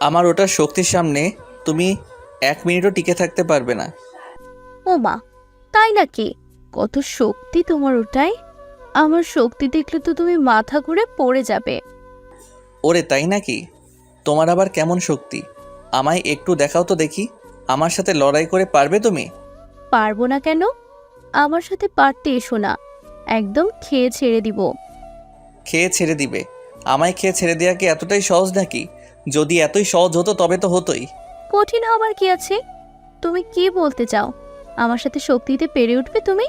আমার ওটার শক্তির সামনে তুমি 1 মিনিটও টিকে থাকতে পারবে না। ও মা, তাই নাকি? কত শক্তি তোমার ওটাই! আমার শক্তি দেখলে তো তুমি মাথা ঘুরে পড়ে যাবে। ওরে তাই নাকি? তোমার আবার কেমন শক্তি? আমায় একটু দেখাও তো দেখি। আমার সাথে লড়াই করে পারবে তুমি? পারবো না কেন? আমার সাথে পারতে এসো না, একদম খেয়ে ছেড়ে দিব। খেয়ে ছেড়ে দিবে? আমায় খেয়ে ছেড়ে দেওয়া কি এতটাই সহজ নাকি? যদি এতই সহজ হতো তবে তো হতোই। কঠিন হবার কি আছে? তুমি কি বলতে চাও? আমার সাথে শক্তিতে পেরে উঠবে তুমি?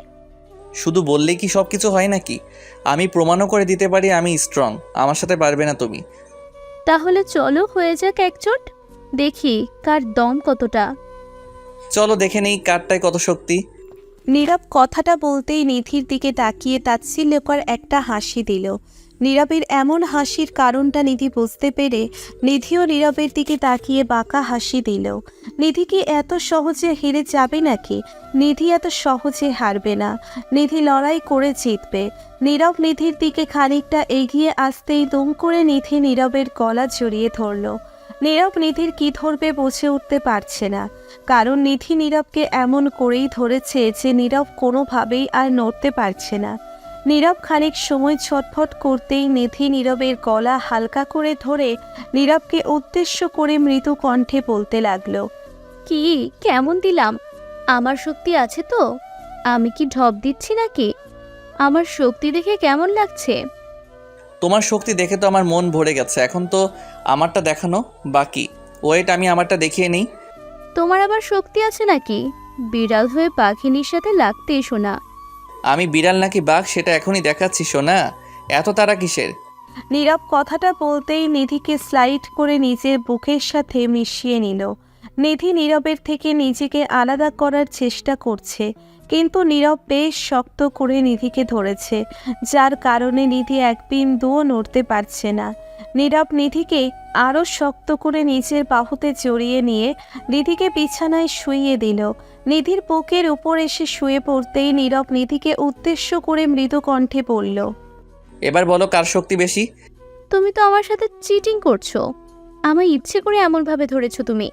শুধু বললেই কি সব কিছু হয় নাকি? আমি প্রমাণও করে দিতে পারি আমি স্ট্রং। আমার সাথে পারবে না তুমি। তাহলে চলো হয়ে যাক একজোট, দেখি কার দম কতটা। চলো দেখে নেই কারটায় কত শক্তি। নীরব কথাটা বলতেই নিধির দিকে তাকিয়ে তাচ্ছিল্যকর একটা হাসি দিল। নীরবের এমন হাসির কারণটা নিধি বুঝতে পেরে নিধিও নীরবের দিকে তাকিয়ে বাঁকা হাসি দিল। নিধি কি এত সহজে হেরে যাবে নাকি? নিধি এত সহজে হারবে না। নিধি লড়াই করে জিতবে। নীরব নিধির দিকে খানিকটা এগিয়ে আসতেই দুম করে নিধি নীরবের গলা জড়িয়ে ধরল। নীরব নিধির কি ধরবে বুঝে উঠতে পারছে না, কারণ নিধি নীরবকে এমন করেই ধরেছে যে নীরব কোনোভাবেই আর নড়তে পারছে না। নীরব খানিক সময় ছটফট করতেই নিধি নীরবের গলা হালকা করে ধরে নীরবকে উদ্দেশ্য করে মৃদু কণ্ঠে বলতে লাগলো। কি, কেমন দিলাম? আমার শক্তি আছে তো? আমি কি ঢপ দিচ্ছি নাকি? আমার শক্তি দেখে কেমন লাগছে? তোমার শক্তি দেখে তো আমার মন ভরে গেছে। এখন তো আমারটা দেখানো বাকি। ওয়েট, আমি আমারটা দেখিয়ে নিই। তোমার আবার শক্তি আছে নাকি? বিড়াল হয়ে পাখিনীর সাথে লাগতে এসো না। আমি বিড়াল নাকি বাঘ সেটা এখনই দেখাচ্ছি সোনা। এত তারা কিসের? নীরব কথাটা বলতেই নিধিকে স্লাইড করে নিজের বুকের সাথে মিশিয়ে নিল। নিধি নীরবের থেকে নিজেকে আলাদা করার চেষ্টা করছে, কিন্তু নীরব বেশ শক্ত করে নিধিকে ধরেছে, যার কারণে নিধি এক বিন্দুও নড়তে পারছে না। নীরব নিধিকে আরও শক্ত করে নিজের বাহুতে জড়িয়ে নিয়ে নিধিকে বিছানায় শুইয়ে দিল। নিধির বুকের উপর এসে শুয়ে পড়তেই নীরব নিধিকে উদ্দেশ্য করে মৃদু কণ্ঠে বলল। এবার বলো কার শক্তি বেশি? তুমি তো আমার সাথে চিটিং করছো। আমায় ইচ্ছে করে এমনভাবে ধরেছো তুমি।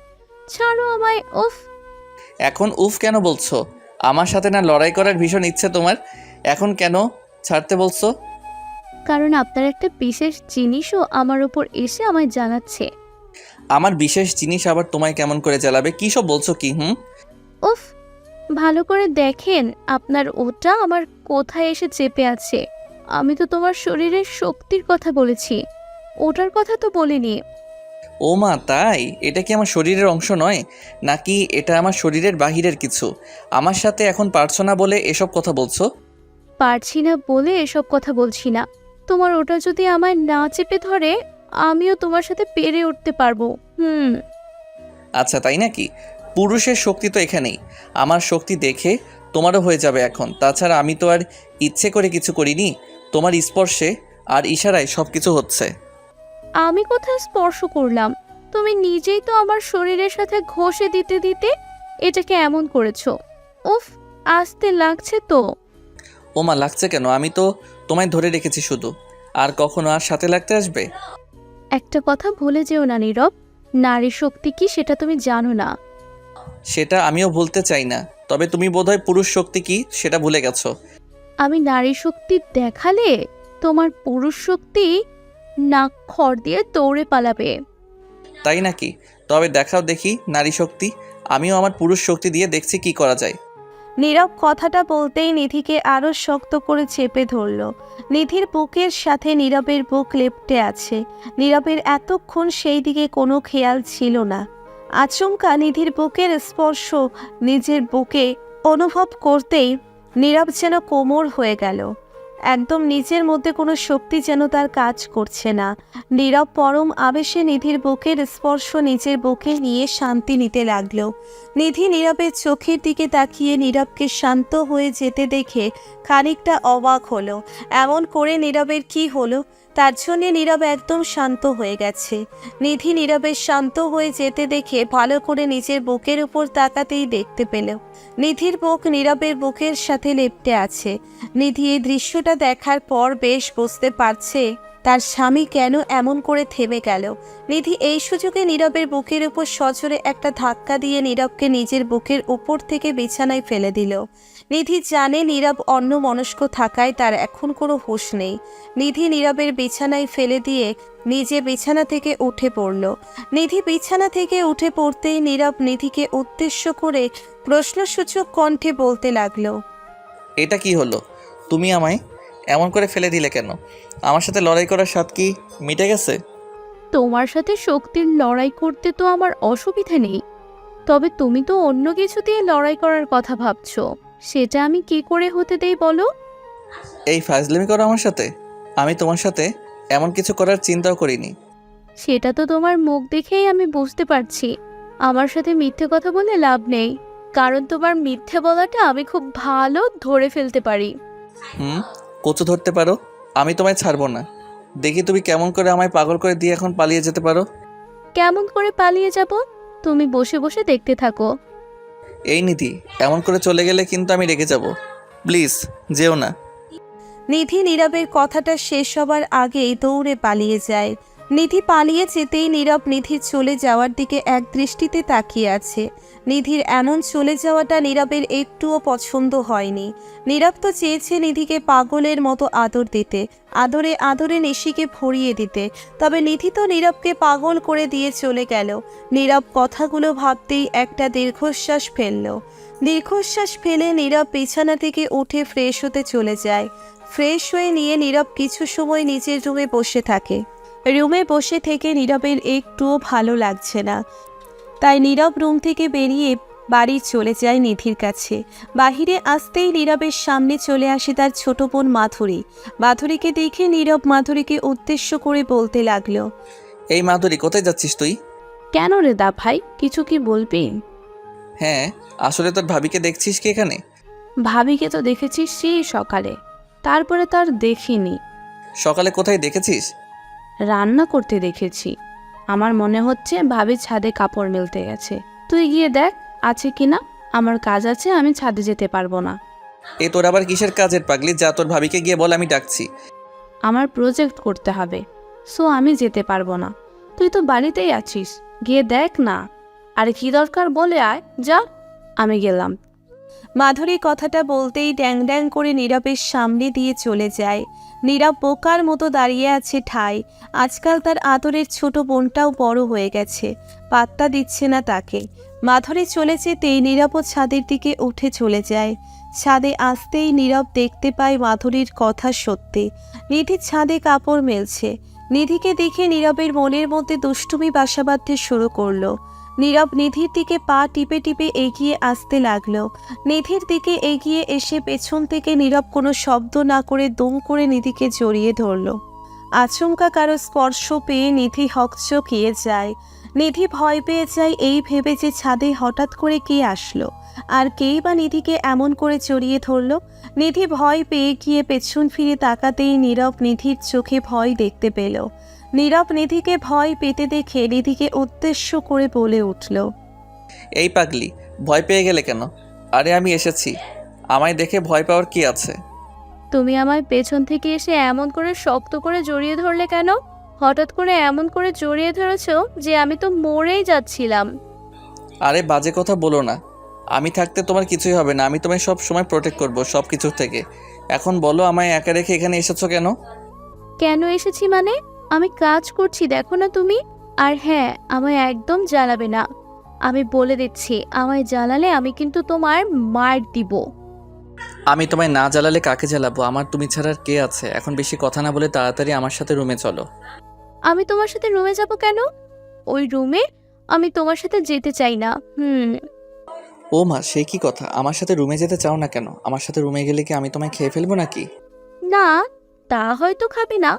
ছাড়ো আমায়, উফ। এখন উফ কেন বলছো? আমার সাথে না লড়াই করার ভীষণ ইচ্ছে তোমার, এখন কেন ছাড়তে বলছো? কারণ আপনার একটা বিশেষ জিনিসও আমার উপর এসে আমায় জানাচ্ছে। আমার বিশেষ জিনিস আবার তোমায় কেমন করে জ্বালাবে? কী সব বলছো কি? উফ, ভালো করে দেখেন আপনার ওটা আমার কোথায় এসে চেপে আছে। আমি তো তোমার শরীরের শক্তির কথা বলেছি, ওটার কথা তো বলিনি। ও মা, তাই? এটা কি আমার শরীরের অংশ নয়, নাকি এটা আমার শরীরের বাহিরের কিছু? আমার সাথে এখন পারছো না বলে এসব কথা বলছো? পারছি না বলে এসব কথা বলছি না। তোমার ওটা যদি আমায় না চেপে ধরে, আমিও তোমার সাথে পেরে উঠতে পারবো। আচ্ছা তাই নাকি? পুরুষের শক্তি তো এখানেই। আমার শক্তি দেখে তোমারও হয়ে যাবে এখন। তাছাড়া আমি তো আর ইচ্ছে করে কিছু করিনি। তোমার স্পর্শে আর ইশারায় সব কিছু হচ্ছে। আমি কোথায় স্পর্শ করলাম? তুমি নিজেই তো আমার শরীরের সাথে ঘষে দিতে দিতে এটাকে এমন করেছো। উফ, আস্তে লাগছে তো। ও মা, লাগছে কেন? আমি তো তোমায় ধরে রেখেছি শুধু। আর কখনো আর সাথে লাগতে আসবে? একটা কথা ভুলে যেও না নীরব, নারী শক্তি কি সেটা তুমি জানো না। সেটা আমিও ভুলতে চাই না, তবে তুমি বোধহয় পুরুষ শক্তি কি সেটা ভুলে গেছো। আমি নারী শক্তি দেখালে তোমার পুরুষ শক্তি নাক খড় দিয়ে দৌড়ে পালাবে। তাই নাকি? তবে দেখাও দেখি নারী শক্তি। আমিও আমার পুরুষ শক্তি দিয়ে দেখছি কি করা যায়। নীরব কথাটা বলতেই নিধিকে আরও শক্ত করে চেপে ধরল। নিধির বুকের সাথে নীরবের বুক লেপ্টে আছে। নীরবের এতক্ষণ সেই দিকে কোনো খেয়াল ছিল না। আচমকা নিধির বুকের স্পর্শ নিজের বুকে অনুভব করতেই নীরব যেন কোমর হয়ে গেল। একদম নিজের মধ্যে কোনো শক্তি যেন তার কাজ করছে না। নীরব পরম আবেশে নিধির বুকের স্পর্শ নিজের বুকে নিয়ে শান্তি নিতে লাগলো। নিধি নীরবের চোখের দিকে তাকিয়ে নীরবকে শান্ত হয়ে যেতে দেখে খানিকটা অবাক হলো। এমন করে নীরবের কি হলো? তার জন্যে নীরব একদম শান্ত হয়ে গেছে। নিধি নীরবের শান্ত হয়ে যেতে দেখে ভালো করে নিজের বুকের উপর তাকাতেই দেখতে পেল নিধির বুক নীরবের বুকের সাথে লেপ্টে আছে। নিধি এই দৃশ্যটা দেখার পর বেশ বুঝতে পারছে তার স্বামী কেন এমন করে থেমে গেল। নিধি এই সুযোগে নীরবের বুকের উপর সজোরে একটা ধাক্কা দিয়ে নীরবকে নিজের বুকের উপর থেকে বিছানায় ফেলে দিল। নিধি জানে নীরব অন্যমনস্ক থাকায় তার এখন কোনো হুঁশ নেই। নিধি নীরবের বিছানায় ফেলে দিয়ে নিজে বিছানা থেকে উঠে পড়ল। নিধি বিছানা থেকে উঠে পড়তেই নীরব নিধিকে উদ্দেশ্য করে প্রশ্নসূচক কণ্ঠে বলতে লাগলো, এটা কি হলো? তুমি আমায় এমন করে ফেলে দিলে কেন? আমার সাথে লড়াই করার স্বাদ কি মিটে গেছে? তোমার সাথে শক্তির লড়াই করতে তো আমার অসুবিধা নেই, তবে তুমি তো অন্য কিছু দিয়ে লড়াই করার কথা ভাবছো। সেটা আমি কি করে হতে দেই বলো? এই ফাজলামি করো আমার সাথে? আমি তোমার সাথে এমন কিছু করার চিন্তাও করিনি। সেটা তো তোমার মুখ দেখেই আমি বুঝতে পারছি। আমার সাথে মিথ্যে কথা বলে লাভ নেই, কারণ তোমার মিথ্যে বলাটা আমি খুব ভালো ধরে ফেলতে পারি। কচু ধরতে পারো? আমি তোমায় ছাড়বো না। দেখি তুমি কেমন করে আমায় পাগল করে দিয়ে এখন পালিয়ে যেতে পারো। কেমন করে পালিয়ে যাব? তুমি বসে বসে দেখতে থাকো। এই নিধি, এমন করে চলে গেলে কিন্তু আমি রেগে যাব। প্লিজ যেও না। নিধি নীরবের কথাটা শেষ হবার আগেই দৌড়ে পালিয়ে যায়। নিধি পালিয়ে যেতেই নীরব নিধির চলে যাওয়ার দিকে এক দৃষ্টিতে তাকিয়ে আছে। নিধির এমন চলে যাওয়াটা নীরবের একটুও পছন্দ হয়নি। নীরব তো চেয়েছে নিধিকে পাগলের মতো আদর দিতে, আদরে আদরে নিশিকে ভরিয়ে দিতে, তবে নিধি তো নীরবকে পাগল করে দিয়ে চলে গেল। নীরব কথাগুলো ভাবতেই একটা দীর্ঘশ্বাস ফেলল। দীর্ঘশ্বাস ফেলে নীরব বিছানা থেকে উঠে ফ্রেশ হতে চলে যায়। ফ্রেশ হয়ে নিয়ে নীরব কিছু সময় নিজের রুমে বসে থাকে। রুমে বসে থেকে নীরবের একটুও ভালো লাগছে না, তাই নীরব রুম থেকে বেরিয়ে বাড়ি চলে যায় নিধির কাছে। বাহিরে আসতেই নীরবের সামনে চলে আসে তার ছোট বোন মাধুরী। মাধুরীকে দেখে নীরব মাধুরীকে উদ্দেশ্য করে বলতে লাগলো, এই মাধুরী, কোথায় যাচ্ছিস তুই? কেন রে দা ভাই, কিছু কি বলবি? হ্যাঁ, আসলে তোর ভাবিকে দেখছিস কি এখানে? ভাবিকে তো দেখেছিস সেই সকালে, তারপরে তার দেখিনি। সকালে কোথায় দেখেছিস? রান্না করতে দেখেছি। আমার মনে হচ্ছে ভাবি ছাদে কাপড় মেলতে গেছে। তুই গিয়ে দেখ আছে কিনা। আমার কাজ আছে, আমি ছাদে যেতে পারবো না। এ তোর আবার কিসের কাজের পাগলি? যা, তোর ভাবিকে গিয়ে বল আমি ডাকছি। আমার প্রজেক্ট করতে হবে, সো আমি যেতে পারবো না। তুই তো বাড়িতেই আছিস, গিয়ে দেখ না। আর কি দরকার বলে আয়, যা। আমি গেলাম। মাধুরী কথাটা বলতেই ড্যাং ড্যাং করে নীরবের সামনে দিয়ে চলে যায়। নীরব বোকার মতো দাঁড়িয়ে আছে ঠায়। আজকাল তার আদরের ছোট বোনটাও বড় হয়ে গেছে, পাত্তা দিচ্ছে না তাকে। মাধুরী চলে যেতেই নীরবও ছাদের দিকে উঠে চলে যায়। ছাদে আসতেই নীরব দেখতে পায় মাধুরীর কথা সত্যি। নিধি ছাদে কাপড় মেলছে। নিধিকে দেখে নীরবের মনের মধ্যে দুষ্টুমি বাসা বাঁধতে শুরু করলো। নীরব নিধির দিকে পা টিপে টিপে এগিয়ে আসতে লাগলো। নিধির দিকে এগিয়ে এসে পেছন থেকে নীরব কোনো শব্দ না করে দুম করে নিধিকে জড়িয়ে ধরল। আচমকা কারো স্পর্শ পেয়ে নিধি হকচকিয়ে যায়। নিধি ভয় পেয়ে যায় এই ভেবে যে ছাদে হঠাৎ করে কে আসলো, আর কেই বা নিধিকে এমন করে জড়িয়ে ধরল। নিধি ভয় পেয়ে গিয়ে পেছন ফিরে তাকাতেই নীরব নিধির চোখে ভয় দেখতে পেল। নীরব নিধিকে ভয় পেতে দেখে নিধিকে উদ্দেশ্য করে বলে উঠল, এই পাগলি, ভয় পেয়ে গেলে কেন? আরে আমি এসেছি, আমায় দেখে ভয় পাওয়ার কি আছে? তুমি আমায় পেছন থেকে এসে এমন করে শক্ত করে জড়িয়ে ধরলে কেন? হঠাৎ করে এমন করে জড়িয়ে ধরেছো যে আমি তো মরেই যাচ্ছিলাম। আরে বাজে কথা বলো না। আমি থাকতে তোমার কিছুই হবে না। আমি তোমায় সব সময় প্রোটেক্ট করবো সব কিছুর থেকে। এখন বলো, আমায় একা রেখে এখানে এসেছো কেন? কেন এসেছি মানে? আমি কাজ করছি, দেখো না তুমি। আর হ্যাঁ, আমায় একদম জ্বালাবে না। আমি বলে দিচ্ছি, আমায় জ্বালালে আমি কিন্তু তোমার মার দিব। আমি তোমায় না জ্বালালে কাকে জ্বালাবো? আমার তুমি ছাড়া আর কে আছে? এখন বেশি কথা না বলে তাড়াতাড়ি আমার সাথে রুমে চলো। আমি তোমার সাথে রুমে যাব কেন? ওই রুমে আমি তোমার সাথে যেতে চাই না। ও মা, সে কি কথা? আমার সাথে রুমে যেতে চাও না কেন? আমার সাথে রুমে গেলে কি আমি তোমায় খেয়ে ফেলবো নাকি? না, তা হয়তো খাবে না,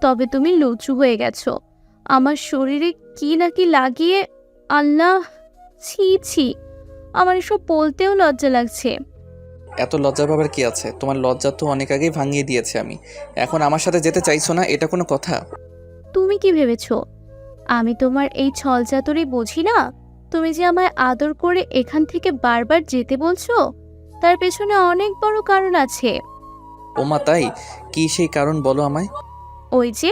তবে তুমি লুচু হয়ে গেছো। আমার শরীরে কি না কি লাগিয়ে, আল্লাহ, ছি ছি, আমার এসব বলতেও লজ্জা লাগছে। এত লজ্জা পাবার কি আছে? তোমার লজ্জা তো অনেক আগেই ভাঙিয়ে দিয়েছে আমি। এখন আমার সাথে যেতে চাইছো না, এটা কোনো কথা? তুমি কি ভেবেছো আমি তোমার এই ছলচাতুরি বুঝি না? তুমি যে আমায় আদর করে এখান থেকে বারবার যেতে বলছো, তার পেছনে অনেক বড় কারণ আছে। ও মা, তাই? কি সেই কারণ বলো আমায়। ওই যে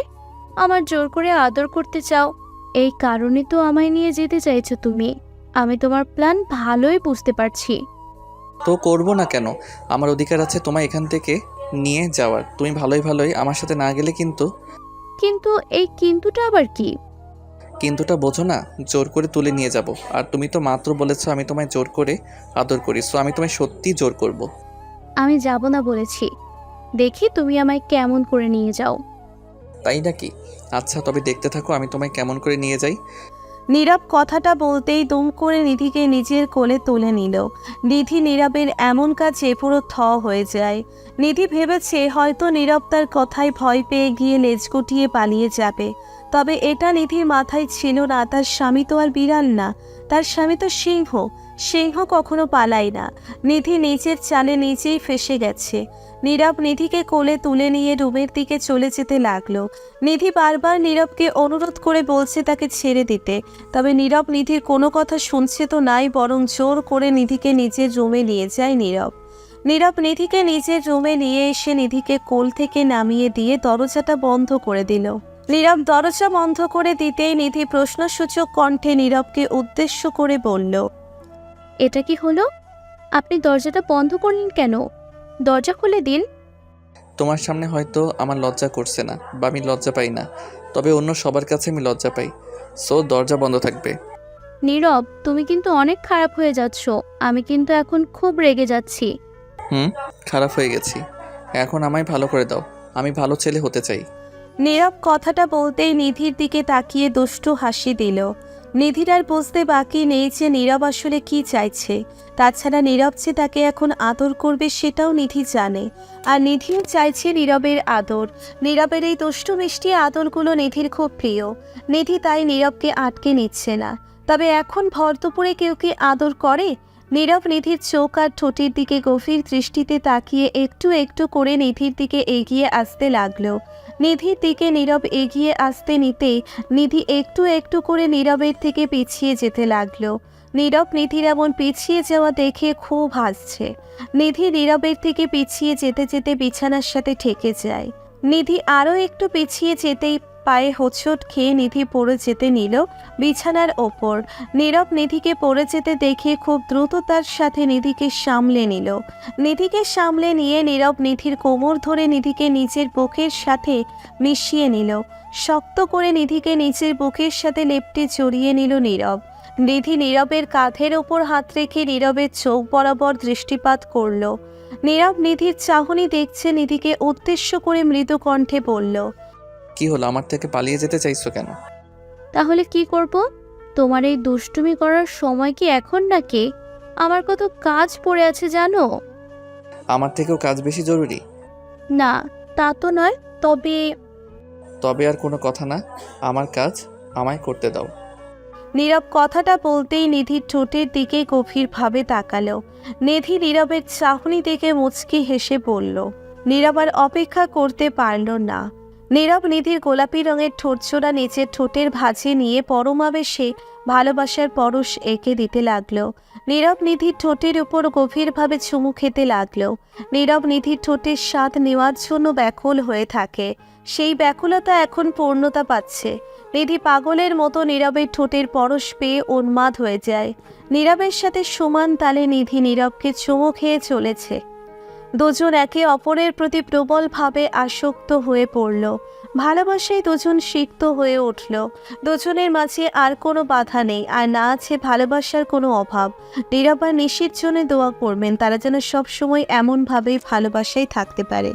আমার জোর করে আদর করতে চাও, এই কারণে তো আমায় নিয়ে যেতে চাইছো তুমি। আমি তোমার প্ল্যান ভালোই বুঝতে পারছি। তো করব না কেন? আমার অধিকার আছে তোমায় এখান থেকে নিয়ে যাওয়ার। তুমি ভালোই ভালোই আমার সাথে না গেলে কিন্তু। কিন্তু এই কিন্তুটা আবার কি? কিন্তুটা বোঝো না? জোর করে তুলে নিয়ে যাব। আর তুমি তো মাত্র বলেছো আমি তোমায় জোর করে আদর করি, সো আমি তোমায় সত্যি জোর করব। আমি যাব না বলেছি, দেখি তুমি আমায় কেমন করে নিয়ে যাও। তাই নাকি? আচ্ছা তবে দেখতে থাকো আমি তোমায় কেমন করে নিয়ে যাই। নীরব কথাটা বলতেই দুম করে নিধিকে নিজের কোলে তুলে নিল। নিধি নীরবের এমন কাজে পুরো থ হয়ে যায়। নিধি ভেবেছে হয়তো নীরব তার কথায় ভয় পেয়ে গিয়ে লেজ গুটিয়ে পালিয়ে যাবে। তবে এটা নিধির মাথায় ছিল না, তার স্বামী তো আর বিড়াল না, তার স্বামী তো সিংহ। সিংহ কখনো পালায় না। নিধি নিজের চালে নিজেই ফেঁসে গেছে। নীরব নিধিকে কোলে তুলে নিয়ে রুমের দিকে চলে যেতে লাগলো। নিধি বারবার নীরবকে অনুরোধ করে বলছে তাকে ছেড়ে দিতে, তবে নীরব নিধির কোনো কথা শুনছে তো নাই, বরং জোর করে নিধিকে নিজের রুমে নিয়ে যায় নীরব। নীরব নিধিকে নিজের রুমে নিয়ে এসে নিধিকে কোল থেকে নামিয়ে দিয়ে দরজাটা বন্ধ করে দিল। নীরব দরজা বন্ধ করে দিতেই নিধি প্রশ্নসূচক কণ্ঠে নীরবকে উদ্দেশ্য করে বলল, এটা কি হলো? আপনি দরজাটা বন্ধ করলেন কেন? দরজা খুলে দিন। তোমার সামনে হয়তো আমার লজ্জা করছে না, বা আমি লজ্জা পাই না, তবে অন্য সবার কাছে আমি লজ্জা পাই, সো দরজা বন্ধ থাকবে। নীরব, তুমি কিন্তু অনেক খারাপ হয়ে যাচ্ছ। আমি কিন্তু এখন খুব রেগে যাচ্ছি। খারাপ হয়ে গেছি? এখন আমায় ভালো করে দাও, আমি ভালো ছেলে হতে চাই। নীরব কথাটা বলতেই নিধির দিকে তাকিয়ে দুষ্টু হাসি দিল। নিধির আর বুঝতে বাকি নেই যে নীরব আসলে কি চাইছে। তাছাড়া নীরব যে তাকে এখন আদর করবে সেটাও নিধি জানে, আর নিধিও চাইছে নীরবের আদর। নীরবের এই দুষ্টু মিষ্টি আদরগুলো নিধির খুব প্রিয়। নিধি তাই নীরবকে আটকে নিচ্ছে না। তবে এখন ভর দুপুরে কেউ কি আদর করে? নীরব নিধির চোখ আর ঠোঁটের দিকে গভীর দৃষ্টিতে তাকিয়ে একটু একটু করে নিধির দিকে এগিয়ে আসতে লাগলো। নিধির দিকে নীরব এগিয়ে আসতে নিতেই নিধি একটু একটু করে নীরবের থেকে পিছিয়ে যেতে লাগলো। নীরব নিধির এমন পিছিয়ে যাওয়া দেখে খুব হাসছে। নিধি নীরবের থেকে পিছিয়ে যেতে যেতে বিছানার সাথে ঠেকে যায়। নিধি আরও একটু পিছিয়ে যেতেই পায়ে হোঁচট খেয়ে নিধি পড়ে যেতে নিল বিছানার ওপর। নীরব নিধিকে পড়ে যেতে দেখে খুব দ্রুততার সাথে নিধিকে সামলে নিল। নিধিকে সামলে নিয়ে নীরব নিধির কোমর ধরে নিধিকে নিজের বুকের সাথে মিশিয়ে নিল। শক্ত করে নিধিকে নিজের বুকের সাথে লেপ্টে জড়িয়ে নিল নীরব। নিধি নীরবের কাঁধের ওপর হাত রেখে নীরবের চোখ বরাবর দৃষ্টিপাত করল। নীরব নিধির চাহনি দেখছে, নিধিকে উদ্দেশ্য করে মৃদু কণ্ঠে বলল, কি হলো, আমার থেকে পালিয়ে যেতে চাইছো কেন? তাহলে কি করব? তোমার এই দুষ্টুমি করার সময় কি এখন নাকি? আমার কত কাজ পড়ে আছে জানো? আমার থেকেও কাজ বেশি জরুরি? না, তা তো নয়, তবে তবে আর কোনো কথা না, আমার কাজ আমায় করতে দাও। নীরব কথাটা বলতেই নিধির ঠোঁটের দিকে গভীরভাবে তাকালো। নিধি নীরবের চাহনি দেখে মুচকি হেসে বলল। নীরব আর অপেক্ষা করতে পারল না। নীরব নিধির গোলাপি রঙের ঠোঁটছোড়া নিচের ঠোঁটের ভাঁজে নিয়ে পরমাবেশে ভালোবাসার পরশ এঁকে দিতে লাগলো। নীরব নিধির ঠোঁটের উপর গভীরভাবে চুমু খেতে লাগলো। নীরব নিধির ঠোঁটের স্বাদ নেওয়ার জন্য ব্যাকুল হয়ে থাকে। সেই ব্যাকুলতা এখন পূর্ণতা পাচ্ছে। নিধি পাগলের মতো নীরবের ঠোঁটের পরশ পেয়ে উন্মাদ হয়ে যায়। নীরবের সাথে সমান তালে নিধি নীরবকে চুমু খেয়ে চলেছে। দুজন একে অপরের প্রতি প্রবলভাবে আসক্ত হয়ে পড়ল। ভালোবাসায় দুজন সিক্ত হয়ে উঠল। দুজনের মাঝে আর কোনো বাধা নেই, আর না আছে ভালোবাসার কোনো অভাব। নীরব আর নিশির জন্য দোয়া করবেন তারা যেন সবসময় এমনভাবেই ভালোবাসায় থাকতে পারে।